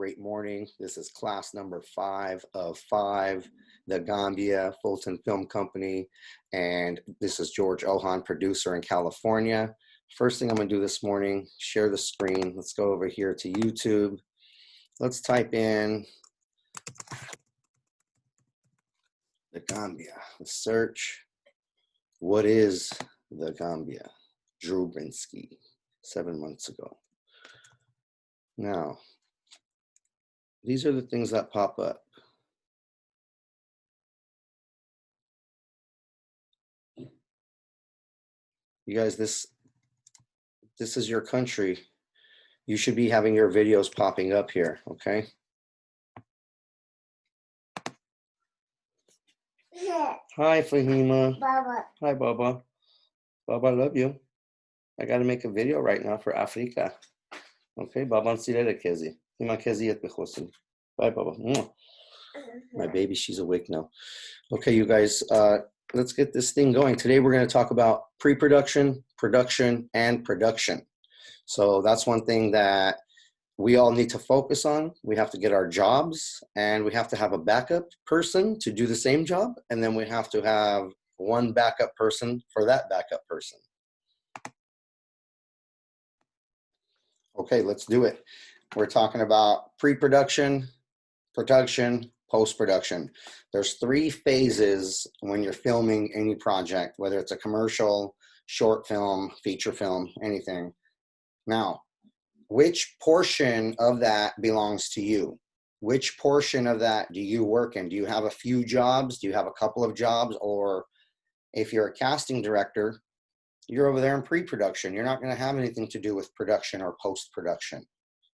great morning. This is class number 5 of 5, the Gambia Fulton Film Company. And this is George Ohan, producer in California. First thing I'm going to do this morning, share the screen. Let's go over here to YouTube. Let's type in the Gambia. Let's search. What is the Gambia? Drew Brinsky, 7 months ago. Now, these are the things that pop up. You guys, this is your country. You should be having your videos popping up here, okay? Hi, Fahima. Baba. Hi, Baba. Baba, I love you. I got to make a video right now for Africa. Okay, Baba, Kezi. Bye, Baba. My baby, she's awake now. Okay, you guys, let's get this thing going. Today, we're going to talk about pre-production, production, and production. So that's one thing that we all need to focus on. We have to get our jobs, and we have to have a backup person to do the same job. And then we have to have one backup person for that backup person. Okay, let's do it. We're talking about pre-production, production, post-production. There's 3 phases when you're filming any project, whether it's a commercial, short film, feature film, anything. Now, which portion of that belongs to you? Which portion of that do you work in? Do you have a few jobs? Do you have a couple of jobs? Or if you're a casting director, you're over there in pre-production. You're not going to have anything to do with production or post-production.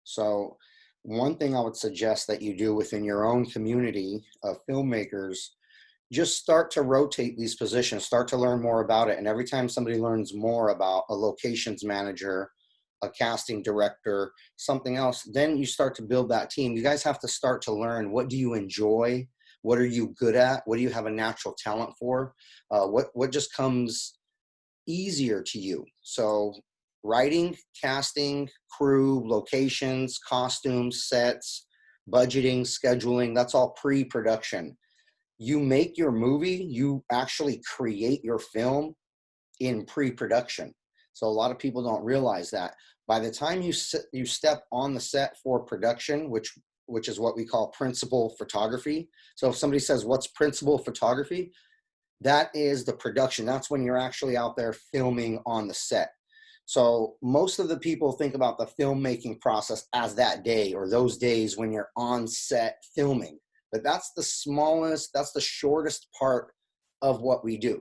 So one thing I would suggest that you do within your own community of filmmakers, just start to rotate these positions, start to learn more about it. And every time somebody learns more about a locations manager, a casting director, something else, then you start to build that team. You guys have to start to learn, what do you enjoy? What are you good at? What do you have a natural talent for? What just comes easier to you? So writing, casting, crew, locations, costumes, sets, budgeting, scheduling, that's all pre-production. You make your movie, you actually create your film in pre-production. So a lot of people don't realize that. By the time you step on the set for production, which is what we call principal photography. So if somebody says, what's principal photography? That is the production. That's when you're actually out there filming on the set. So most of the people think about the filmmaking process as that day or those days when you're on set filming. But that's the smallest, that's the shortest part of what we do.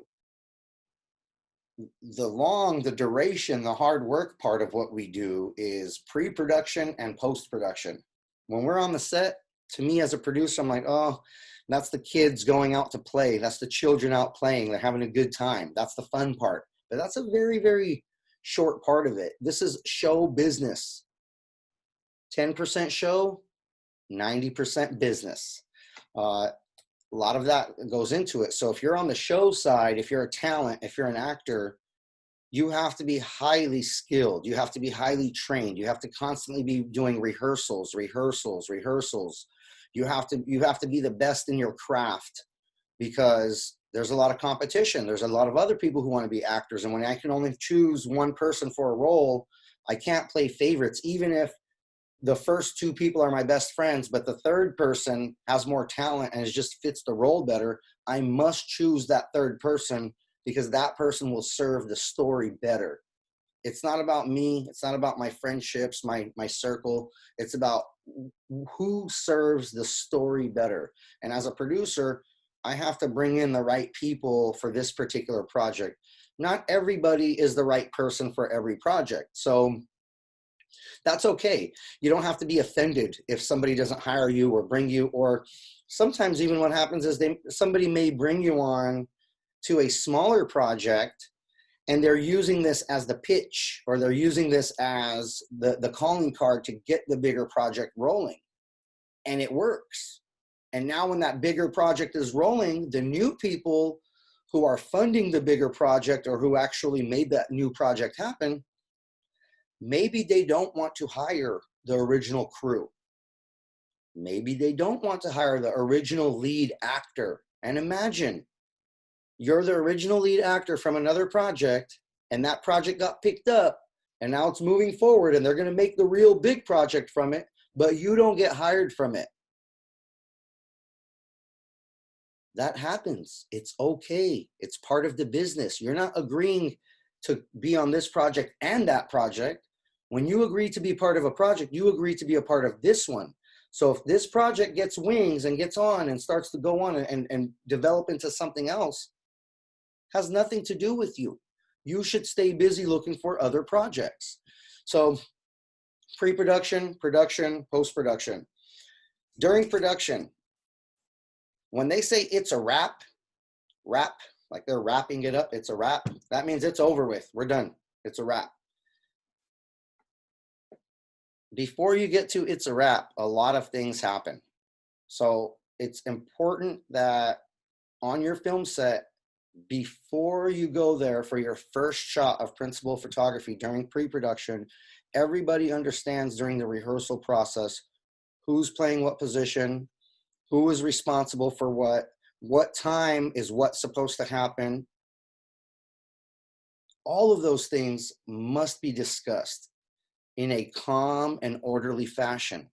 The duration, the hard work part of what we do is pre-production and post-production. When we're on the set, to me as a producer, I'm like, oh, that's the kids going out to play. That's the children out playing. They're having a good time. That's the fun part. But that's a very, very short part of it. This is show business. 10% show, 90% business. A lot of that goes into it. So if you're on the show side, if you're a talent, if you're an actor, you have to be highly skilled. You have to be highly trained. You have to constantly be doing rehearsals. You have to be the best in your craft, because there's a lot of competition. There's a lot of other people who want to be actors. And when I can only choose one person for a role, I can't play favorites, even if the first 2 people are my best friends, but the third person has more talent and it just fits the role better. I must choose that third person because that person will serve the story better. It's not about me. It's not about my friendships, my circle. It's about who serves the story better. And as a producer, I have to bring in the right people for this particular project. Not everybody is the right person for every project. So that's okay. You don't have to be offended if somebody doesn't hire you or bring you, or sometimes even what happens is somebody may bring you on to a smaller project and they're using this as the pitch, or they're using this as the calling card to get the bigger project rolling. And it works. And now when that bigger project is rolling, the new people who are funding the bigger project, or who actually made that new project happen, maybe they don't want to hire the original crew. Maybe they don't want to hire the original lead actor. And imagine you're the original lead actor from another project, and that project got picked up, and now it's moving forward, and they're going to make the real big project from it, but you don't get hired from it. That happens. It's okay. It's part of the business. You're not agreeing to be on this project and that project. When you agree to be part of a project, you agree to be a part of this one. So if this project gets wings and gets on and starts to go on and develop into something else, has nothing to do with you. You should stay busy looking for other projects. So pre-production, production, post-production. During production, when they say it's a wrap, like they're wrapping it up, it's a wrap, that means it's over with. We're done. It's a wrap. Before you get to it's a wrap, a lot of things happen. So it's important that on your film set, before you go there for your first shot of principal photography during pre-production, everybody understands during the rehearsal process who's playing what position, who is responsible for what time is what's supposed to happen. All of those things must be discussed in a calm and orderly fashion.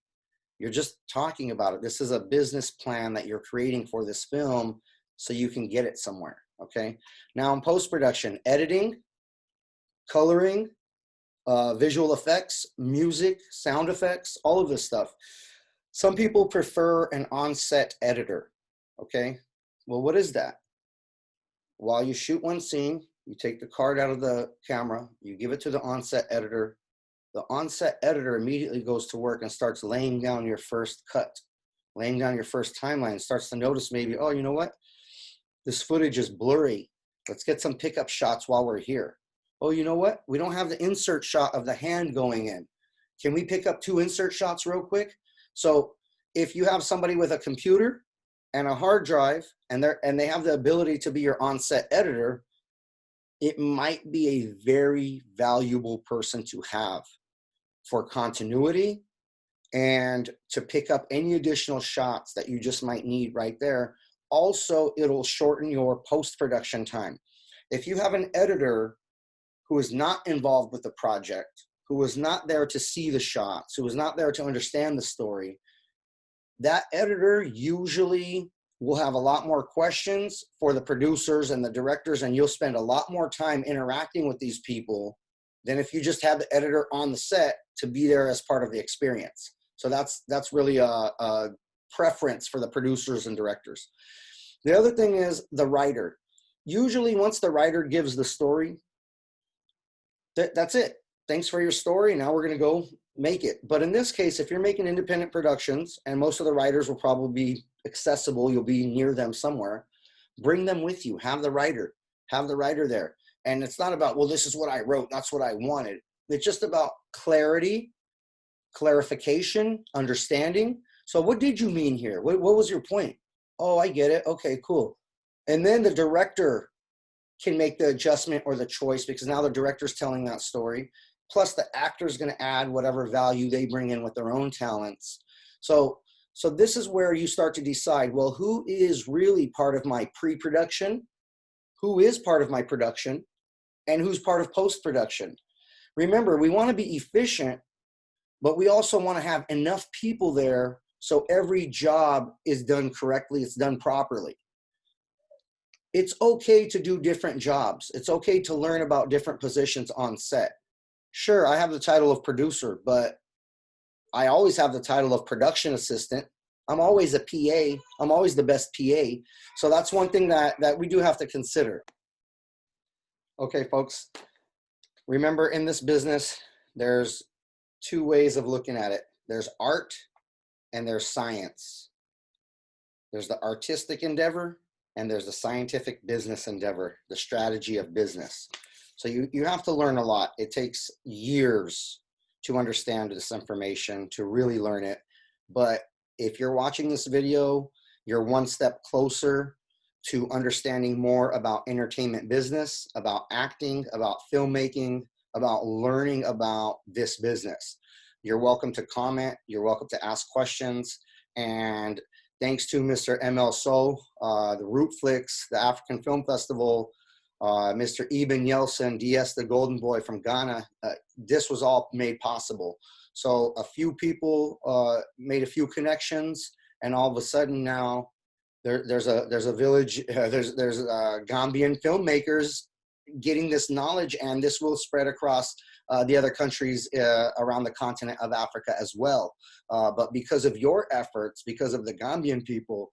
You're just talking about it. This is a business plan that you're creating for this film so you can get it somewhere, okay? Now in post-production, editing, coloring, visual effects, music, sound effects, all of this stuff. Some people prefer an on-set editor, okay? Well, what is that? While you shoot one scene, you take the card out of the camera, you give it to the on-set editor. The on-set editor immediately goes to work and starts laying down your first cut, laying down your first timeline, starts to notice maybe, oh, you know what? This footage is blurry. Let's get some pickup shots while we're here. Oh, you know what? We don't have the insert shot of the hand going in. Can we pick up 2 insert shots real quick? So if you have somebody with a computer and a hard drive and they have the ability to be your on-set editor, it might be a very valuable person to have for continuity and to pick up any additional shots that you just might need right there. Also, it'll shorten your post-production time. If you have an editor who is not involved with the project, who is not there to see the shots, who is not there to understand the story, that editor usually will have a lot more questions for the producers and the directors, and you'll spend a lot more time interacting with these people than if you just have the editor on the set to be there as part of the experience. So that's really a preference for the producers and directors. The other thing is the writer. Usually once the writer gives the story, that's it. Thanks for your story. Now we're going to go make it. But in this case, if you're making independent productions, and most of the writers will probably be accessible, you'll be near them somewhere, bring them with you. Have the writer there. And it's not about, well, this is what I wrote, that's what I wanted. It's just about clarity, clarification, understanding. So what did you mean here? What was your point? Oh, I get it. Okay, cool. And then the director can make the adjustment or the choice, because now the director's telling that story. Plus the actor's going to add whatever value they bring in with their own talents. So this is where you start to decide, well, who is really part of my pre-production? Who is part of my production? And who's part of post-production? Remember, we want to be efficient, but we also want to have enough people there so every job is done correctly, it's done properly. It's okay to do different jobs. It's okay to learn about different positions on set. Sure, I have the title of producer, but I always have the title of production assistant. I'm always a PA. I'm always the best PA. So that's one thing that we do have to consider. Okay, folks, remember in this business, there's 2 ways of looking at it. There's art and there's science. There's the artistic endeavor and there's the scientific business endeavor, the strategy of business. So you have to learn a lot. It takes years to understand this information, to really learn it. But if you're watching this video, you're one step closer to understanding more about entertainment business, about acting, about filmmaking, about learning about this business. You're welcome to comment. You're welcome to ask questions. And thanks to Mr. ML So, the Rootflix, the African Film Festival, Mr. Eben Yelson, DS the Golden Boy from Ghana, this was all made possible. So a few people made a few connections, and all of a sudden now there's a village, there's Gambian filmmakers getting this knowledge, and this will spread across the other countries around the continent of Africa as well. But because of your efforts, because of the Gambian people,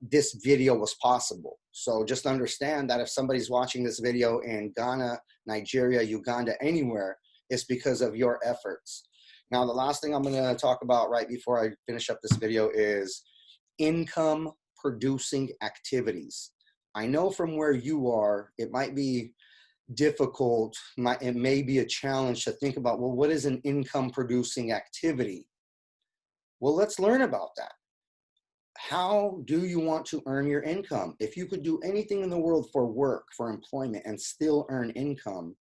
this video was possible. So just understand that if somebody's watching this video in Ghana, Nigeria, Uganda, anywhere, it's because of your efforts. Now, the last thing I'm going to talk about right before I finish up this video is income producing activities. I know from where you are, it might be difficult, it may be a challenge to think about, well, what is an income producing activity? Well, let's learn about that. How do you want to earn your income? If you could do anything in the world for work, for employment, and still earn income,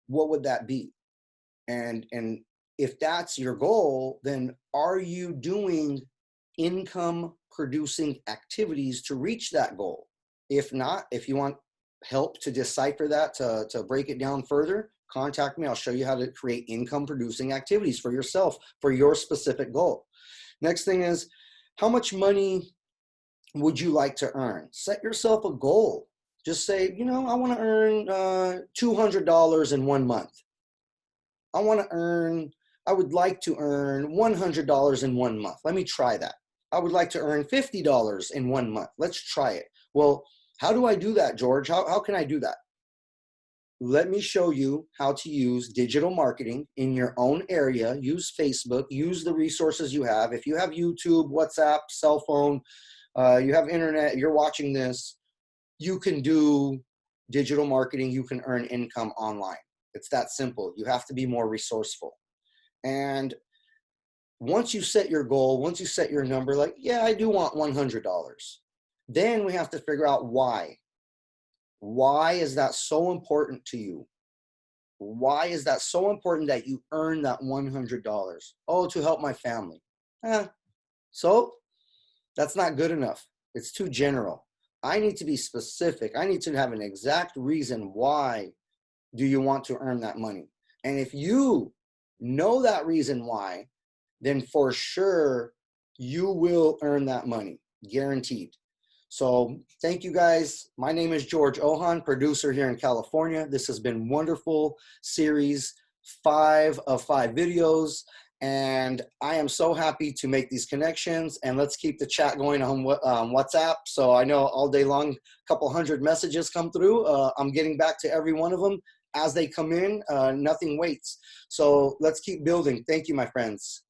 what would that be? And if that's your goal, then are you doing income producing activities to reach that goal? If not, if you want help to decipher that, to break it down further, contact me. I'll show you how to create income producing activities for yourself, for your specific goal. Next thing is, how much money would you like to earn? Set yourself a goal. Just say, you know, I want to earn $200 in 1 month. I would like to earn $100 in 1 month. Let me try that. I would like to earn $50 in 1 month. Let's try it. Well, how do I do that, George? How can I do that? Let me show you how to use digital marketing in your own area. Use Facebook, use the resources you have. If you have YouTube, WhatsApp, cell phone, you have internet, you're watching this, you can do digital marketing, you can earn income online. It's that simple. You have to be more resourceful. And once you set your goal, once you set your number, like, yeah, I do want $100. Then we have to figure out why. Why is that so important to you? Why is that so important that you earn that $100? Oh, to help my family. So that's not good enough. It's too general. I need to be specific. I need to have an exact reason why do you want to earn that money. And if you know that reason why, then for sure you will earn that money, guaranteed. So thank you guys. My name is George Ohan, producer here in California. This has been wonderful series 5 of 5 videos. And I am so happy to make these connections, and let's keep the chat going on WhatsApp. So I know all day long, a couple hundred messages come through. I'm getting back to every one of them as they come in. Nothing waits. So let's keep building. Thank you, my friends.